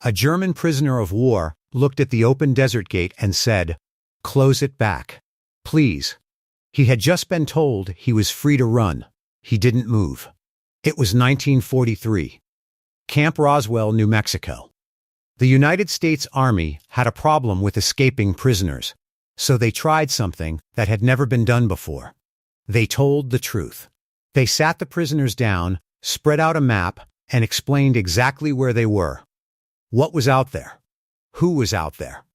A German prisoner of war looked at the open desert gate and said, "Close it back. Please." He had just been told he was free to run. He didn't move. It was 1943. Camp Roswell, New Mexico. The United States Army had a problem with escaping prisoners, so they tried something that had never been done before. They told the truth. They sat the prisoners down, spread out a map, and explained exactly where they were. What was out there? Who was out there?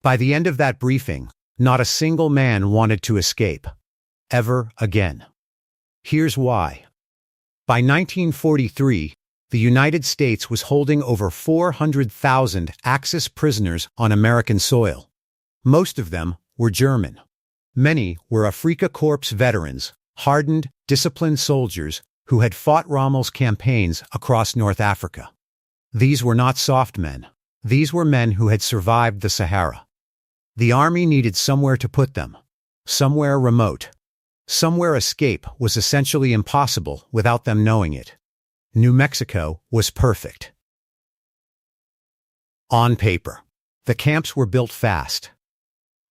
By the end of that briefing, not a single man wanted to escape. Ever again. Here's why. By 1943, the United States was holding over 400,000 Axis prisoners on American soil. Most of them were German. Many were Afrika Korps veterans, hardened, disciplined soldiers who had fought Rommel's campaigns across North Africa. These were not soft men. These were men who had survived the Sahara. The army needed somewhere to put them, somewhere remote. Somewhere escape was essentially impossible without them knowing it. New Mexico was perfect. On paper, the camps were built fast.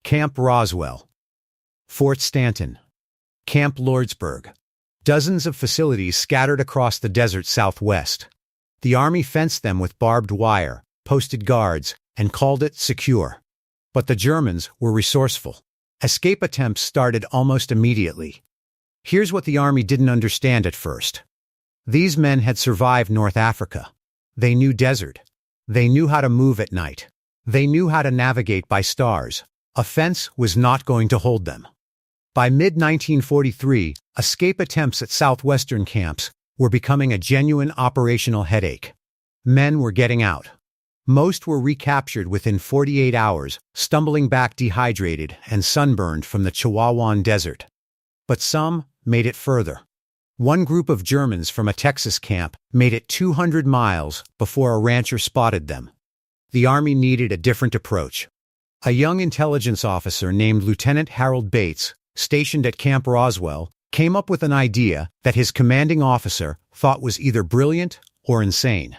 Camp Roswell, Fort Stanton, Camp Lordsburg, dozens of facilities scattered across the desert southwest. The army fenced them with barbed wire, posted guards, and called it secure. But the Germans were resourceful. Escape attempts started almost immediately. Here's what the army didn't understand at first. These men had survived North Africa. They knew desert. They knew how to move at night. They knew how to navigate by stars. A fence was not going to hold them. By mid-1943, escape attempts at southwestern camps were becoming a genuine operational headache. Men were getting out. Most were recaptured within 48 hours, stumbling back dehydrated and sunburned from the Chihuahuan Desert. But some made it further. One group of Germans from a Texas camp made it 200 miles before a rancher spotted them. The army needed a different approach. A young intelligence officer named Lieutenant Harold Bates, stationed at Camp Roswell, came up with an idea that his commanding officer thought was either brilliant or insane.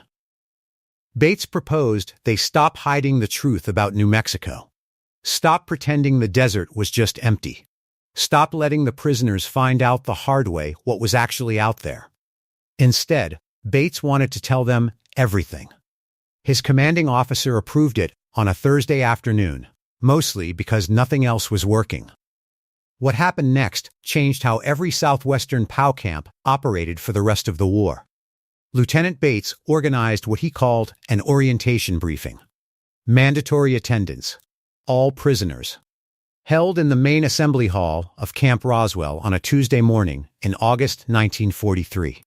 Bates proposed they stop hiding the truth about New Mexico. Stop pretending the desert was just empty. Stop letting the prisoners find out the hard way what was actually out there. Instead, Bates wanted to tell them everything. His commanding officer approved it on a Thursday afternoon, mostly because nothing else was working. What happened next changed how every southwestern POW camp operated for the rest of the war. Lieutenant Bates organized what he called an orientation briefing. Mandatory attendance. All prisoners. Held in the main assembly hall of Camp Roswell on a Tuesday morning in August 1943.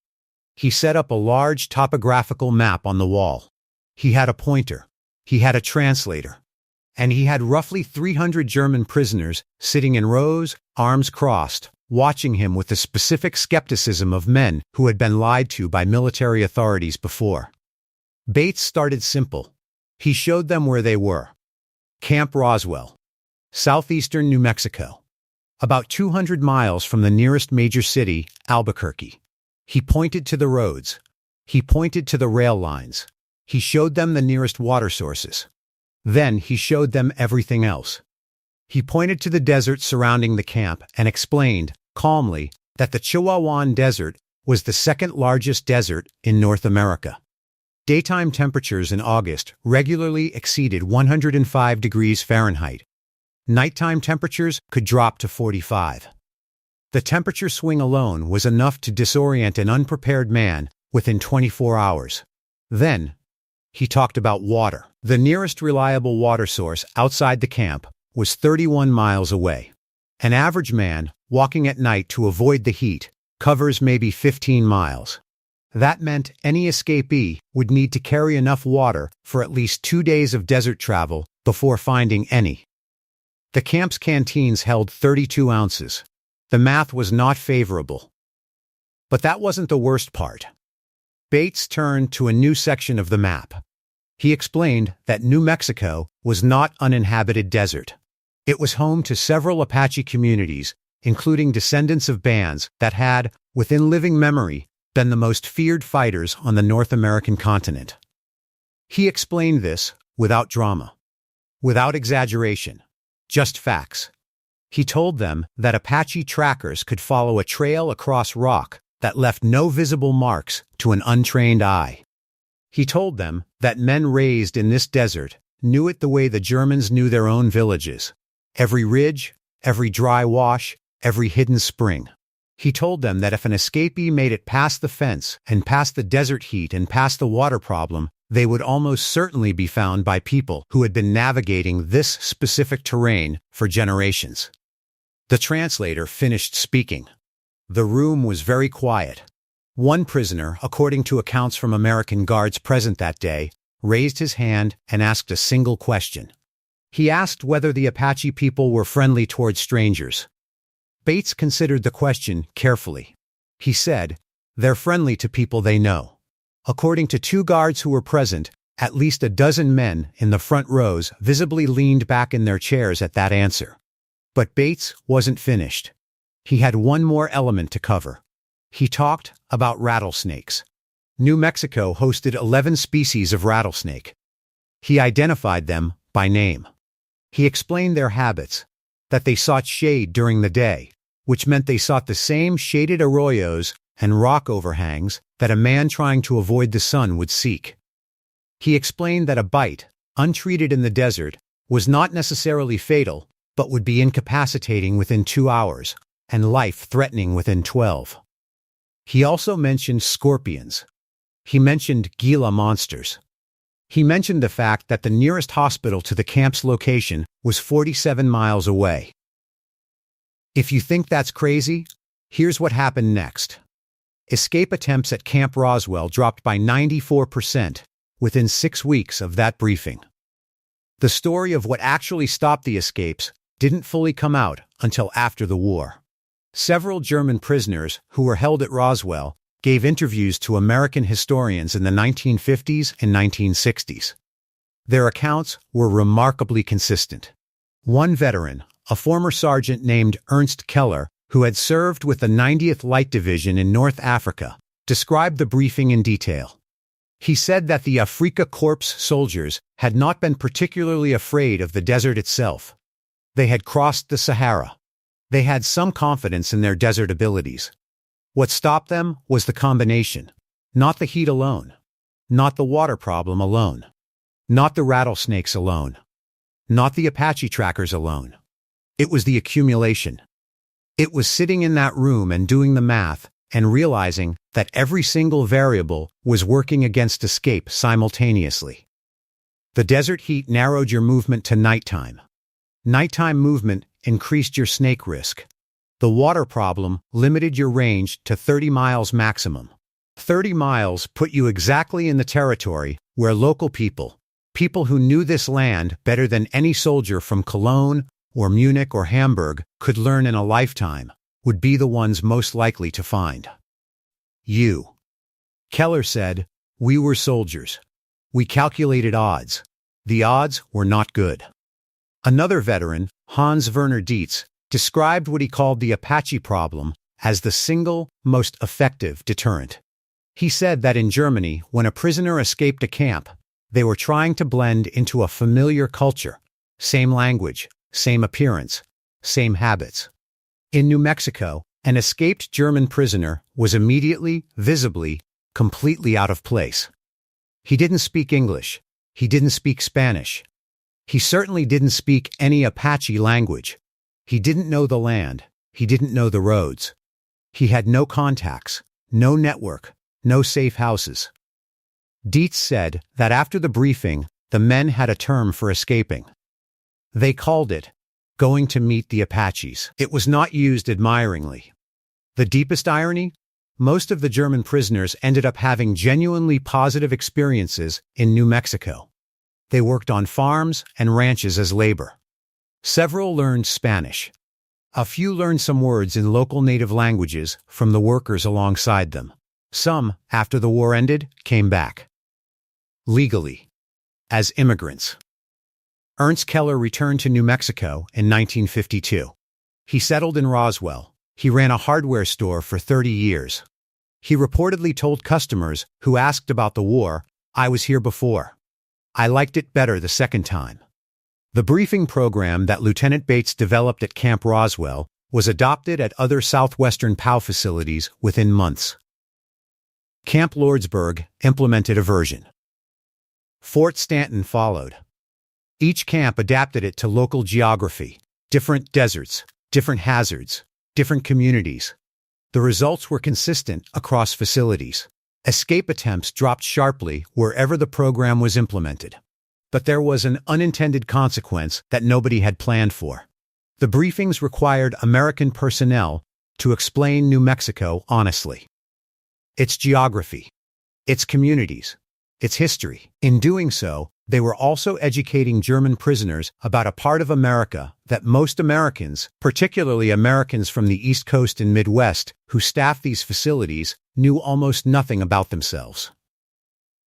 He set up a large topographical map on the wall. He had a pointer. He had a translator. And he had roughly 300 German prisoners sitting in rows, arms crossed, watching him with the specific skepticism of men who had been lied to by military authorities before. Bates started simple. He showed them where they were. Camp Roswell, southeastern New Mexico, about 200 miles from the nearest major city, Albuquerque. He pointed to the roads. He pointed to the rail lines. He showed them the nearest water sources. Then he showed them everything else. He pointed to the desert surrounding the camp and explained, calmly, that the Chihuahuan Desert was the second largest desert in North America. Daytime temperatures in August regularly exceeded 105 degrees Fahrenheit. Nighttime temperatures could drop to 45. The temperature swing alone was enough to disorient an unprepared man within 24 hours. Then, he talked about water. The nearest reliable water source outside the camp was 31 miles away. An average man, walking at night to avoid the heat, covers maybe 15 miles. That meant any escapee would need to carry enough water for at least 2 days of desert travel before finding any. The camp's canteens held 32 ounces. The math was not favorable. But that wasn't the worst part. Bates turned to a new section of the map. He explained that New Mexico was not uninhabited desert. It was home to several Apache communities, including descendants of bands that had, within living memory, been the most feared fighters on the North American continent. He explained this without drama, without exaggeration, just facts. He told them that Apache trackers could follow a trail across rock that left no visible marks to an untrained eye. He told them that men raised in this desert knew it the way the Germans knew their own villages. Every ridge, every dry wash, every hidden spring. He told them that if an escapee made it past the fence and past the desert heat and past the water problem, they would almost certainly be found by people who had been navigating this specific terrain for generations. The translator finished speaking. The room was very quiet. One prisoner, according to accounts from American guards present that day, raised his hand and asked a single question. He asked whether the Apache people were friendly toward strangers. Bates considered the question carefully. He said, "They're friendly to people they know." According to two guards who were present, at least a dozen men in the front rows visibly leaned back in their chairs at that answer. But Bates wasn't finished. He had one more element to cover. He talked about rattlesnakes. New Mexico hosted 11 species of rattlesnake. He identified them by name. He explained their habits, that they sought shade during the day, which meant they sought the same shaded arroyos and rock overhangs that a man trying to avoid the sun would seek. He explained that a bite, untreated in the desert, was not necessarily fatal, but would be incapacitating within 2 hours, and life-threatening within 12. He also mentioned scorpions. He mentioned Gila monsters. He mentioned the fact that the nearest hospital to the camp's location was 47 miles away. If you think that's crazy, here's what happened next. Escape attempts at Camp Roswell dropped by 94% within 6 weeks of that briefing. The story of what actually stopped the escapes didn't fully come out until after the war. Several German prisoners who were held at Roswell gave interviews to American historians in the 1950s and 1960s. Their accounts were remarkably consistent. One veteran, a former sergeant named Ernst Keller, who had served with the 90th Light Division in North Africa, described the briefing in detail. He said that the Afrika Korps soldiers had not been particularly afraid of the desert itself. They had crossed the Sahara. They had some confidence in their desert abilities. What stopped them was the combination, not the heat alone, not the water problem alone, not the rattlesnakes alone, not the Apache trackers alone. It was the accumulation. It was sitting in that room and doing the math and realizing that every single variable was working against escape simultaneously. The desert heat narrowed your movement to nighttime. Nighttime movement increased your snake risk. The water problem limited your range to 30 miles maximum. 30 miles put you exactly in the territory where local people who knew this land better than any soldier from Cologne or Munich or Hamburg could learn in a lifetime, would be the ones most likely to find you. Keller said, "We were soldiers. We calculated odds. The odds were not good." Another veteran, Hans Werner Dietz, described what he called the Apache problem as the single most effective deterrent. He said that in Germany, when a prisoner escaped a camp, they were trying to blend into a familiar culture, same language, same appearance, same habits. In New Mexico, an escaped German prisoner was immediately, visibly, completely out of place. He didn't speak English. He didn't speak Spanish. He certainly didn't speak any Apache language. He didn't know the land. He didn't know the roads. He had no contacts, no network, no safe houses. Dietz said that after the briefing, the men had a term for escaping. They called it going to meet the Apaches. It was not used admiringly. The deepest irony? Most of the German prisoners ended up having genuinely positive experiences in New Mexico. They worked on farms and ranches as labor. Several learned Spanish. A few learned some words in local native languages from the workers alongside them. Some, after the war ended, came back. Legally. As immigrants. Ernst Keller returned to New Mexico in 1952. He settled in Roswell. He ran a hardware store for 30 years. He reportedly told customers who asked about the war, "I was here before." I liked it better the second time. The briefing program that Lieutenant Bates developed at Camp Roswell was adopted at other southwestern POW facilities within months. Camp Lordsburg implemented a version. Fort Stanton followed. Each camp adapted it to local geography, different deserts, different hazards, different communities. The results were consistent across facilities. Escape attempts dropped sharply wherever the program was implemented. But there was an unintended consequence that nobody had planned for. The briefings required American personnel to explain New Mexico honestly. Its geography, its communities, its history. In doing so, they were also educating German prisoners about a part of America that most Americans, particularly Americans from the East Coast and Midwest, who staffed these facilities, knew almost nothing about themselves.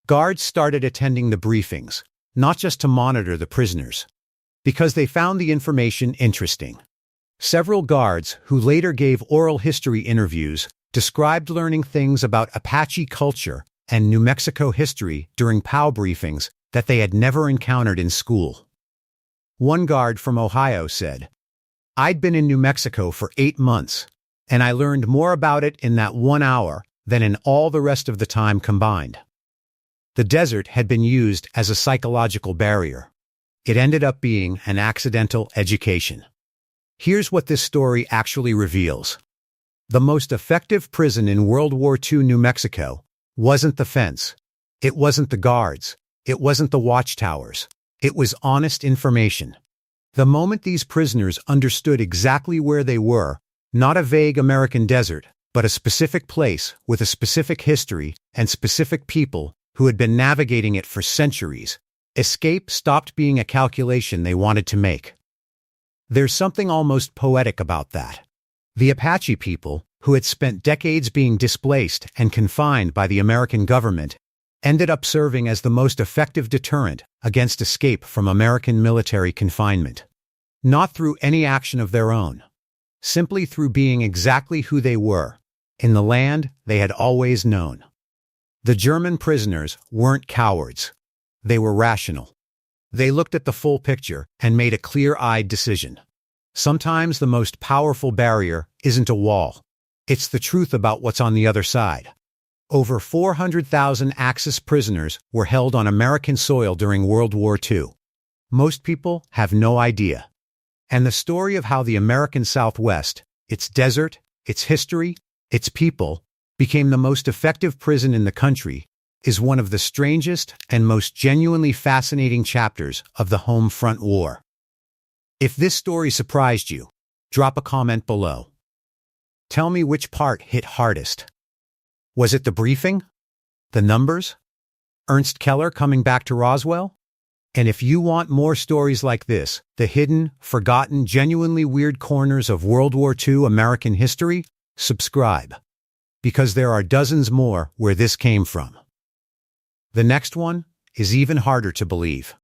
Guards started attending the briefings, not just to monitor the prisoners, because they found the information interesting. Several guards, who later gave oral history interviews, described learning things about Apache culture and New Mexico history during POW briefings that they had never encountered in school. One guard from Ohio said, "I'd been in New Mexico for 8 months, and I learned more about it in that 1 hour than in all the rest of the time combined." The desert had been used as a psychological barrier. It ended up being an accidental education. Here's what this story actually reveals. The most effective prison in World War II New Mexico wasn't the fence. It wasn't the guards. It wasn't the watchtowers. It was honest information. The moment these prisoners understood exactly where they were, not a vague American desert, but a specific place with a specific history and specific people who had been navigating it for centuries, escape stopped being a calculation they wanted to make. There's something almost poetic about that. The Apache people, who had spent decades being displaced and confined by the American government, ended up serving as the most effective deterrent against escape from American military confinement. Not through any action of their own, simply through being exactly who they were, in the land they had always known. The German prisoners weren't cowards. They were rational. They looked at the full picture and made a clear-eyed decision. Sometimes the most powerful barrier isn't a wall. It's the truth about what's on the other side. Over 400,000 Axis prisoners were held on American soil during World War II. Most people have no idea. And the story of how the American Southwest, its desert, its history, its people, became the most effective prison in the country is one of the strangest and most genuinely fascinating chapters of the Home Front War. If this story surprised you, drop a comment below. Tell me which part hit hardest. Was it the briefing? The numbers? Ernst Keller coming back to Roswell? And if you want more stories like this, the hidden, forgotten, genuinely weird corners of World War II American history, subscribe. Because there are dozens more where this came from. The next one is even harder to believe.